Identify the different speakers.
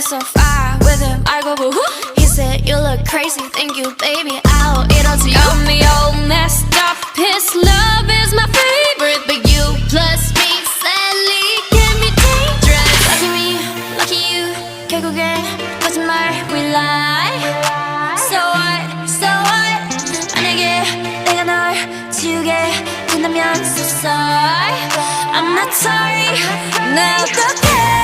Speaker 1: so far with him, I go boo-hoo. He said, you look crazy, thank you, baby, I'll eat all to you. Got me all messed up, his love is my favorite, but you plus me, sadly, can be dangerous. Lucky me, lucky you, 결국엔 거짓말 we lie. So what, 만약에 내가 널 지우게 된다면 so sorry. I'm not sorry, 나 어떡해.